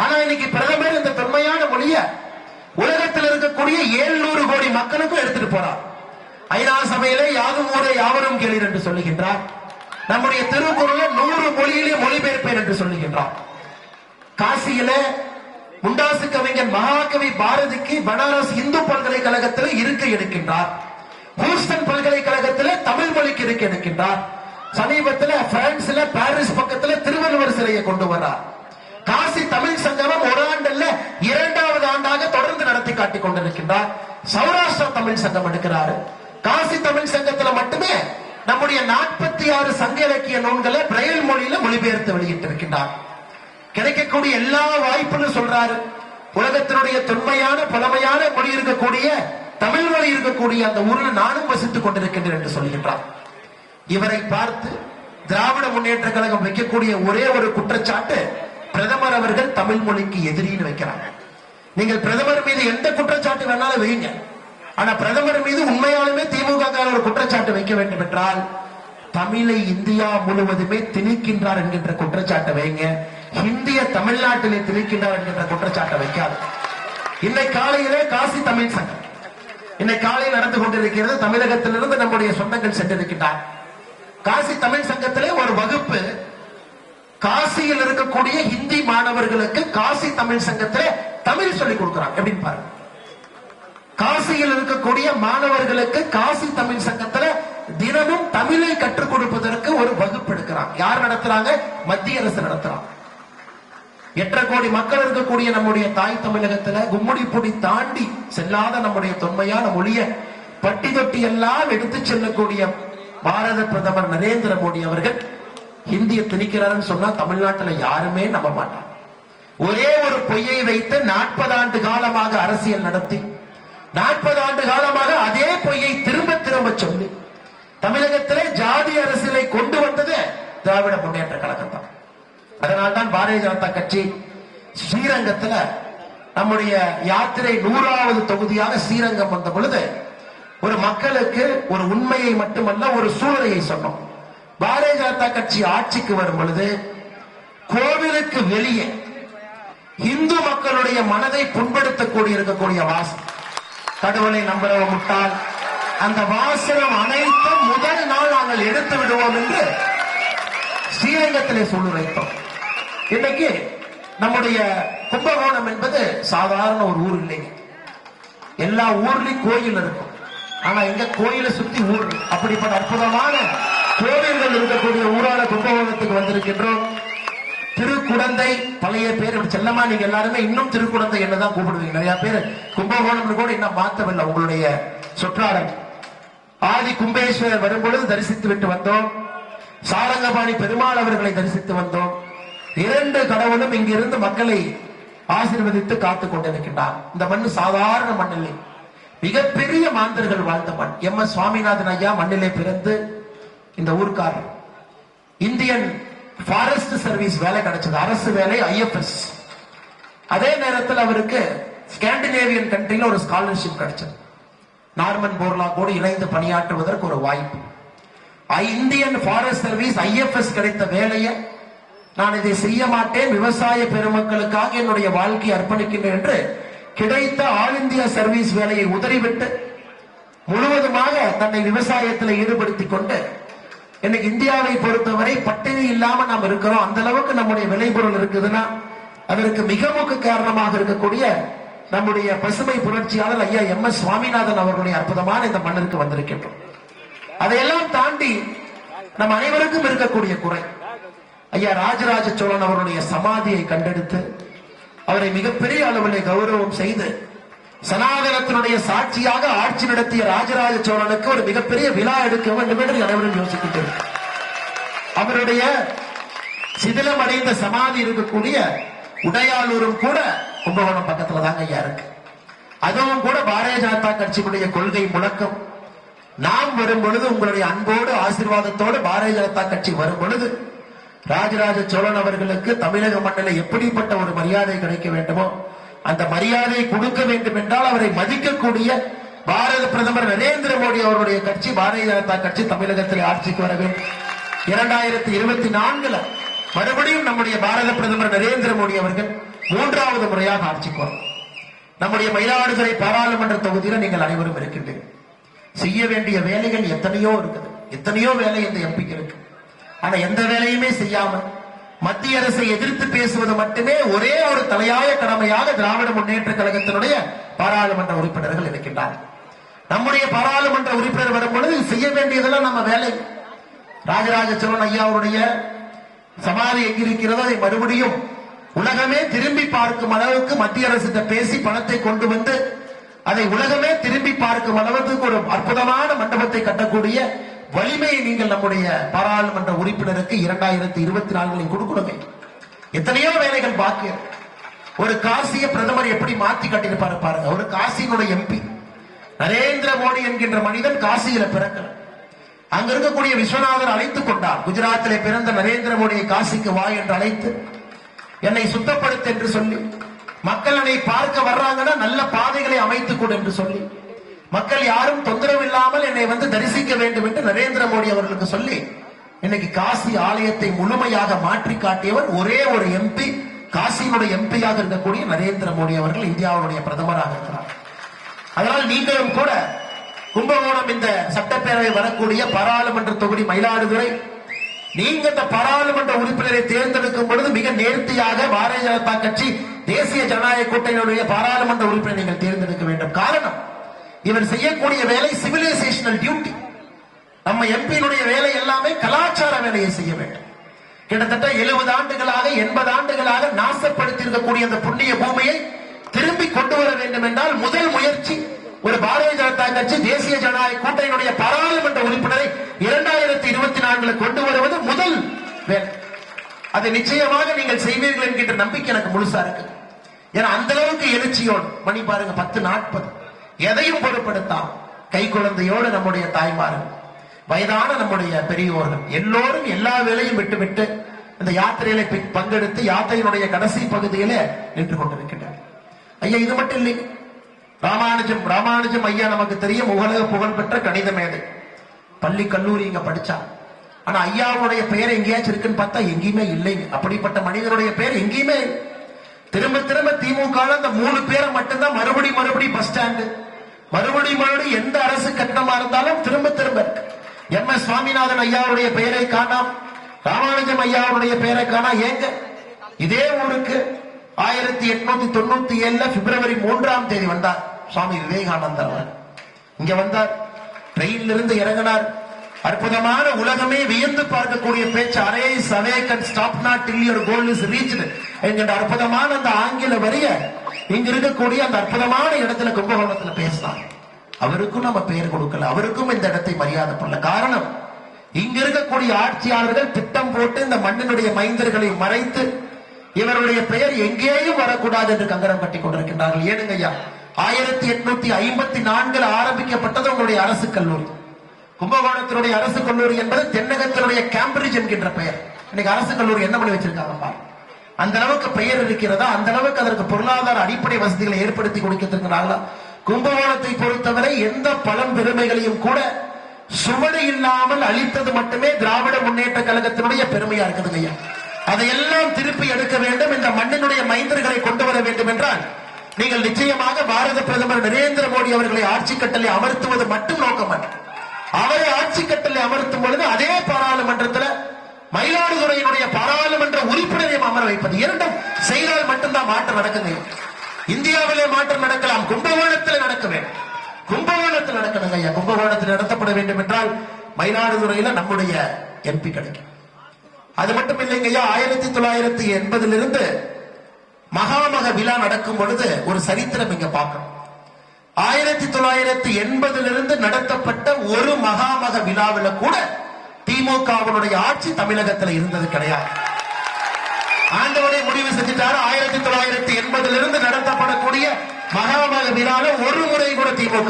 ஆனா இன்னைக்கு பிரதமர் இந்த தொன்மையான மொழிய உலகத்தில் இருக்கக்கூடிய 700 கோடி மக்களுக்கும் எடுத்துட்டு போறார். ஐநா சபையிலே யாதும் ஊரே யாவரும் கேளீர் என்று சொல்லுகின்றார். நம்முடைய திருக்குறளை 100 மொழியிலே மொழிபெயர்ப்பேன் என்று சொல்லுகின்றார். காசியில முண்டாசு கவிஞன் மகாகவி பாரதிக்கு பனாரஸ் இந்து பல்கலைக்கழகத்தில் இருக்கை எடுக்கின்றார். ஹூஸ்டன் பல்கலைக்கழகத்தில் தமிழ் மொழிக்கு இருக்கை எடுக்கின்றார். சமீபத்தில் பிரான்ஸ்ல பாரிஸ் பக்கத்தில் திருவள்ளுவர் சிலையை கொண்டு வர்றார். காசி தமிழ் சங்கமம் ஒரு ஆண்டல்ல 2வது ஆண்டாக தொடர்ந்து நடத்தி காட்டிக் கொண்டிருக்கின்றார். சௌராஷ்டிரா தமிழ் சங்கம் எடுக்கிறாரு. காசி தமிழ் சங்கத்துல மட்டுமே நம்முடைய 46 சங்க இலக்கிய நூல்களை பிரெயில் மொழியில மொழிபெயர்த்து வெளியிட்டிருக்கின்றார். கிடைக்கக்கூடிய எல்லா வாய்ப்புன்னு சொல்றாரு. உலகத்தினுடைய தொன்மையான பழமையான மொழி இருக்கக்கூடிய தமிழ் மொழி இருக்கக்கூடிய அந்த ஊரில் நானும் வசித்துக் கொண்டிருக்கின்றேன் என்று சொல்கின்றார். இவரை பார்த்து திராவிட முன்னேற்ற கழகம் வைக்கக்கூடிய ஒரே ஒரு குற்றச்சாட்டு, பிரதமர் அவர்கள் தமிழ் மொழிக்கு எதிரின்னு வைக்கிறாங்க. நீங்கள் பிரதமர் மீது எந்த குற்றச்சாட்டு வேணாலும் வைங்க, ஆனா பிரதமர் மீது உண்மையாலுமே திமுக ஒரு குற்றச்சாட்டு வைக்க வேண்டும் என்றால் தமிழை இந்தியா முழுவதுமே திணிக்கின்றார் என்கின்ற குற்றச்சாட்டை வைங்க. இந்திய தமிழ்நாட்டிலே திணிக்கின்றார் என்கின்ற குற்றச்சாட்டை வைக்காது. இன்னைக்கு காலையிலே காசி தமிழ் சங்கம் இன்னைக்கு காலையில் நடந்து கொண்டிருக்கிறது. தமிழகத்திலிருந்து நம்முடைய சொந்தங்கள் சென்றிருக்கின்றார். காசி தமிழ் சங்கத்திலே ஒரு வகுப்பு காசியில் இருக்கக்கூடிய ஹிந்தி மாணவர்களுக்கு காசி தமிழ் சங்கத்திலே தமிழ் சொல்லிக் கொடுக்கிறாங்க. எப்படின்னு பாருங்க. காசியில் இருக்கக்கூடிய மாணவர்களுக்கு காசி தமிழ் சங்கத்துல தினமும் தமிழை கற்றுக் கொடுப்பதற்கு ஒரு வகுப்பு எடுக்கிறாங்க. யார் நடத்துறாங்க? மத்திய அரசு நடத்துறாங்க. 8.5 கோடி மக்கள் இருக்கக்கூடிய நம்முடைய தாய் தமிழகத்துல கும்முடி பொடி தாண்டி செல்லாத நம்முடைய தொன்மையான மொழிய பட்டி தொட்டி எல்லாம் எடுத்து செல்லக்கூடிய பாரத பிரதமர் நரேந்திர மோடி அவர்கள் ஹிந்தியை திணிக்கிறாருன்னு சொன்னா தமிழ்நாட்டில் யாருமே நம்ப மாட்டாங்க. ஒரே ஒரு பொய்யை வைத்து 40 ஆண்டு காலமாக அரசியல் நடத்தி 40 ஆண்டு காலமாக அதே பொய்யை திரும்ப திரும்ப சொல்லி தமிழகத்திலே ஜாதி அரசியலை கொண்டு வந்தது திராவிட முன்னேற்ற கழகம் தான். அதனால்தான் பாரதிய ஜனதா கட்சி ஸ்ரீரங்கத்துல நம்முடைய யாத்திரை 100வது தொகுதியாக ஸ்ரீரங்கம் வந்த பொழுது ஒரு மக்களுக்கு ஒரு உண்மையை மட்டுமல்ல ஒரு சூழலையை சொன்னோம். பாரதிய ஜனதா கட்சி ஆட்சிக்கு வரும் பொழுது கோவிலுக்கு வெளியே இந்து மக்களுடைய மனதை புண்படுத்தக்கூடிய இருக்கக்கூடிய வாசம், கடவுளை நம்புறவ முட்டாள், அந்த வாசனம் அனைத்தும் முதல் நாள் நாங்கள் எடுத்து விடுவோம் என்று ஸ்ரீரங்கத்திலே சொல்லுரைத்தோம். இன்னைக்கு நம்முடைய கும்பகோணம் என்பது சாதாரண ஒரு ஊர் இல்லைங்க. எல்லா ஊர்லயும் கோயில் இருக்கும், ஆனா எங்க கோயிலை சுத்தி ஊர். அப்படிப்பட்ட அற்புதமான கோவில்கள் இருக்கக்கூடிய ஊரான கும்பகோணத்துக்கு வந்திருக்கின்றோம். திருக்குடந்தை பழைய பேர் செல்லமா நீங்க எல்லாருமே இன்னும் திருக்குடந்தை என்னதான் கூப்பிடுவீங்க. நிறைய பேர் கும்பகோணம் கூட இன்னும் மாற்றவில்லை உங்களுடைய சொற்றாடல். ஆதி கும்பேஸ்வரர் வரும்பொழுது தரிசித்து விட்டு வந்தோம். சாரங்கபாணி பெருமாள் அவர்களை தரிசித்து வந்தோம். 2 கடவுளும் இங்கிருந்து மக்களை ஆசீர்வதித்து காத்துக் கொண்டிருக்கின்றார். இந்த மண் சாதாரண மண் இல்லை, மிகப்பெரிய மாந்தர்கள் வாழ்ந்த மண். எம்.எஸ். சுவாமிநாதன் ஐயா மண்ணிலே பிறந்து இந்த ஊர்க்காரர் இந்தியன் ஃபாரஸ்ட் சர்வீஸ் வேலை கிடைச்சது, அரசு வேலை, IFS. அதே நேரத்தில் அவருக்கு ஸ்காண்டினேவியன் கண்ட்ரில ஒரு ஸ்காலர்ஷிப் கிடைச்சது. நார்மன் போர்லா கூட இணைந்து பணியாற்றுவதற்கு ஒரு வாய்ப்பு. இந்தியன் ஃபாரஸ்ட் சர்வீஸ் IFS கிடைத்த வேலையை நான் இதை செய்ய மாட்டேன், விவசாய பெருமக்களுக்காக என்னுடைய வாழ்க்கையை அர்ப்பணிக்கின்றேன் என்று கிடைத்த ஆல் இந்தியா சர்வீஸ் வேலையை உதறிவிட்டு முழுவதுமாக தன்னை விவசாயத்தில் ஈடுபடுத்திக் கொண்டு இன்னைக்கு இந்தியாவை பொறுத்தவரை பட்டினி இல்லாம நாம் இருக்கிறோம். அந்த அளவுக்கு நம்முடைய விளைபொருள் இருக்குதுன்னா அதற்கு மிக முக்கிய காரணமாக இருக்கக்கூடிய நம்முடைய பசுமை புரட்சியாளர் ஐயா எம்.எஸ். சுவாமிநாதன் அவர்களுடைய அற்புதமான இந்த மண்ணிற்கு வந்திருக்கின்றோம். அதையெல்லாம் தாண்டி நம் அனைவருக்கும் இருக்கக்கூடிய குறை, ஐயா ராஜராஜ சோழன் அவருடைய சமாதியை கண்டெடுத்து அவரை மிகப்பெரிய அளவிலே கௌரவம் செய்து சனாதனத்தினுடைய சாட்சியாக ஆட்சி நடத்திய ராஜராஜ சோழனுக்கு ஒரு மிகப்பெரிய விழா எடுக்க வேண்டும் என்று அனைவரும் யோசிக்கின்றனர். அவருடைய சிதிலம் அடைந்த சமாதி இருக்கக்கூடிய உடையாளூரும் கூட கும்பகோணம் பக்கத்துல தாங்க ஐயா இருக்கு. அதுவும் கூட பாரதிய ஜனதா கட்சியினுடைய கொள்கை முழக்கம். நாம் வரும் பொழுது உங்களுடைய அன்போடு ஆசீர்வாதத்தோடு பாரதிய ஜனதா கட்சி வரும் பொழுது ராஜராஜ சோழன் அவர்களுக்கு தமிழக மண்ணில் எப்படிப்பட்ட ஒரு மரியாதை கிடைக்க வேண்டுமோ அந்த மரியாதையை கொடுக்க வேண்டும் என்றால் அவரை மதிக்கக்கூடிய பாரத பிரதமர் நரேந்திர மோடி அவருடைய கட்சி பாரதிய ஜனதா கட்சி தமிழகத்தில் ஆட்சிக்கு வர வேண்டும். 2024 மறுபடியும் நம்முடைய பாரத பிரதமர் நரேந்திர மோடி அவர்கள் மூன்றாவது முறையாக ஆட்சிக்கு வரும். நம்முடைய மயிலாடுதுறை பாராளுமன்ற தொகுதியில் நீங்கள் அனைவரும் இருக்கின்றீர்கள். செய்ய வேண்டிய வேலைகள் எத்தனையோ இருக்குது, எத்தனையோ வேலை இந்த எம்பிக்கு இருக்கு. ஆனா எந்த வேலையுமே செய்யாம மத்திய அரசை எதிர்த்து பேசுவது மட்டுமே ஒரே ஒரு தலையாய கடமையாக திராவிட முன்னேற்ற கழகத்தினுடைய பாராளுமன்ற உறுப்பினர்கள் இருக்கின்றார்கள். நம்முடைய பாராளுமன்ற உறுப்பினர் வரும் பொழுது செய்ய வேண்டியதெல்லாம் நம்ம வேலை. ராஜராஜ சோழன் ஐயா அவருடைய சமாதி எங்கிருக்கிறதோ அதை மறுபடியும் உலகமே திரும்பி பார்க்கும் அளவுக்கு மத்திய அரசு பேசி பணத்தை கொண்டு வந்து அதை உலகமே திரும்பி பார்க்கும் அளவுக்கு ஒரு அற்புதமான மண்டபத்தை கட்டக்கூடிய வலிமையை நீங்கள் நம்முடைய பாராளுமன்ற உறுப்பினருக்கு 2024 கொடுக்கணுங்க. எத்தனையோ வேலைகள் பாக்கி. ஒரு காசிய பிரதமர் எப்படி மாற்றி கட்டியிருப்பாரு பாருங்க. ஒரு காசியினுடைய எம்பி நரேந்திர மோடி என்கின்ற மனிதன் காசியில பிறக்கல. அங்க இருக்கக்கூடிய விஸ்வநாதர் அழைத்துக் கொண்டார். குஜராத்திலே பிறந்த நரேந்திர மோடியை காசிக்கு வா என்று அழைத்து என்னை சுத்தப்படுத்த என்று சொல்லி, மக்கள் என்னை பார்க்க வர்றாங்கன்னா நல்ல பாதைகளை அமைத்துக் கொடு என்று சொல்லி, மக்கள் யாரும் தொந்தரவு இல்லாமல் என்னை வந்து தரிசிக்க வேண்டும் என்று நரேந்திர மோடி அவர்களுக்கு சொல்லி இன்னைக்கு காசி ஆலயத்தை முழுமையாக மாற்றி காட்டியவர் ஒரே ஒரு எம்பி, காசியினுடைய எம்பியாக இருக்கக்கூடிய நரேந்திர மோடி அவர்கள் இந்தியாவுடைய பிரதமராக இருக்கிறார். அதனால் நீங்களும் கூட கும்பகோணம் இந்த சட்டப்பேரவை வரக்கூடிய பாராளுமன்ற தொகுதி மயிலாடுதுறை, நீங்க இந்த பாராளுமன்ற உறுப்பினரை தேர்ந்தெடுக்கும் பொழுது மிக நேர்த்தியாக பாரதிய ஜனதா கட்சி தேசிய ஜனநாயக கூட்டணியுடைய பாராளுமன்ற உறுப்பினரை நீங்கள் தேர்ந்தெடுக்க வேண்டும். காரணம், இவர் செய்யக்கூடிய வேலை சிவிலைசேஷனல் டியூட்டி. நம்ம எம்பியினுடைய வேலை எல்லாமே கலாச்சார வேலையை செய்ய வேண்டும். கிட்டத்தட்ட 70 ஆண்டுகளாக 80 ஆண்டுகளாக நாசப்படுத்தி இருக்கக்கூடிய அந்த புண்ணிய பூமியை திரும்பி கொண்டு வர வேண்டும் என்றால் முதல் முயற்சி ஒரு பாரதிய ஜனதா கட்சி தேசிய ஜனநாயக கூட்டணியுடைய பாராளுமன்ற உறுப்பினரை 2024 கொண்டு வருவது முதல் வேலை. அதை நிச்சயமாக நீங்கள் செய்வீர்கள் என்கின்ற நம்பிக்கை எனக்கு முழுசா இருக்கு. ஏன்னா அந்த அளவுக்கு எழுச்சியோடு மணி பாருங்க 10:40 எதையும் பொருட்படுத்தாம கை குழந்தையோடு நம்முடைய தாய்மார்கள், வயதான நம்முடைய பெரியோர்கள் எல்லோரும் எல்லா வேலையும் விட்டுவிட்டு இந்த யாத்திரையில பங்கெடுத்து யாத்திரையினுடைய கடைசி பகுதியில நின்று கொண்டிருக்கின்றனர். ஐயா இது மட்டும் இல்லைங்க, ராமானுஜம் ஐயா நமக்கு தெரியும், உலக புகழ்பெற்ற கணித மேதை. பள்ளி கல்லூரி இங்க படிச்சா. ஆனா ஐயாவுடைய பெயர் எங்கேயாச்சும் இருக்குன்னு பார்த்தா எங்கேயுமே இல்லைங்க. அப்படிப்பட்ட மனிதனுடைய பெயர் எங்கேயுமே. திரும்ப திரும்ப திமுக அந்த 3 பேரை மட்டும்தான் மறுபடி பஸ் ஸ்டாண்டு, மறுபடி எந்த அரசு கட்டணமா இருந்தாலும் திரும்ப திரும்ப MS சுவாமிநாதன் ஐயாவுடைய பெயரை காணாம், ராமானுஜம் ஐயாவுடைய பெயரை காணா. ஏங்க இதே ஊருக்கு 1897 பிப்ரவரி 3ஆம் தேதி வந்தார் சுவாமி விவேகானந்தர். இங்க வந்தார், ட்ரெயின்ல இருந்து இறங்கினார். அற்புதமான உலகமே வியந்து பார்க்கக்கூடிய பேச்சு, arrays awake and stop not till your goal is reached என்கிற அற்புதமான அந்த ஆங்கில வரிய இங்க இருக்கக்கூடிய அந்த அற்புதமான இடத்துல கும்பகோணத்துல பேசினார். அவருக்கும் நம்ம பெயர் கொடுக்கல, அவருக்கும் இந்த இடத்தை மரியாதை பண்ணல. காரணம், இங்க இருக்கக்கூடிய ஆட்சியாளர்கள் திட்டம் போட்டு இந்த மண்ணினுடைய மைந்தர்களை மறைத்து இவருடைய பெயர் எங்கேயும் வரக்கூடாது என்று கங்கணம் கட்டி கொண்டிருக்கின்றார்கள். ஏனுங்க ஐயா, 1854 ஆரம்பிக்கப்பட்டது உங்களுடைய அரசு கல்லூரி. கும்பகோணத்தினுடைய அரசு கல்லூரி என்பது தென்னகத்தினுடைய கேம்பிரிட்ஜ் என்கின்ற பெயர். இன்னைக்கு அரசு கல்லூரி என்ன பண்ணி வச்சிருக்காங்க, அந்த அளவுக்கு பெயர் இருக்கிறதா, அந்த அளவுக்கு அதற்கு பொருளாதார அடிப்படை வசதிகளை ஏற்படுத்தி கொடுக்கிறார்களா? கும்பகோணத்தை பொறுத்தவரை எந்த பலம் பெருமைகளையும் கூட சுவடு இல்லாமல் அளித்தது மட்டுமே திராவிட முன்னேற்ற கழகத்தினுடைய பெருமையா இருக்குது ஐயா. அதையெல்லாம் திருப்பி எடுக்க வேண்டும், இந்த மண்ணினுடைய மைந்தர்களை கொண்டு வர வேண்டும் என்றால் நீங்கள் நிச்சயமாக பாரத பிரதமர் நரேந்திர மோடி அவர்களை ஆட்சி கட்டளை அமர்த்துவது மட்டும் நோக்கமல்ல, அவரை ஆட்சி கட்டளை அமர்த்தும் பொழுது அதே பாராளுமன்றத்தில் மயிலாடுதுறையினுடைய பாராளுமன்ற உறுப்பினரையும் அமர வைப்பது, இரண்டும் செய்தால் மட்டும்தான் மாற்றம் நடக்குங்க. இந்தியாவிலே மாற்றம் நடக்கலாம், கும்பகோணத்தில் நடக்க வேண்டும். கும்பகோணத்தில் நடக்கணுங்க ஐயா. கும்பகோணத்தில் நடத்தப்பட வேண்டும் என்றால் மயிலாடுதுறையில நம்முடைய எம்பி கிடைக்கும். அது மட்டும் இல்லைங்க ஐயா, 1980 மகாமக விழா நடக்கும் பொழுது ஒரு சரித்திரம் இங்க பார்க்கணும். 1980 நடத்தப்பட்ட ஒரு மகாமக விழாவில் கூட திமுகவினுடைய ஆட்சி தமிழகத்தில் இருந்தது கிடையாது. ஆண்டவனை முடிவு செஞ்சுட்டாரு. 1980 நடத்தப்படக்கூடிய மகாமக விழாவில் ஒரு முறை கூட திமுக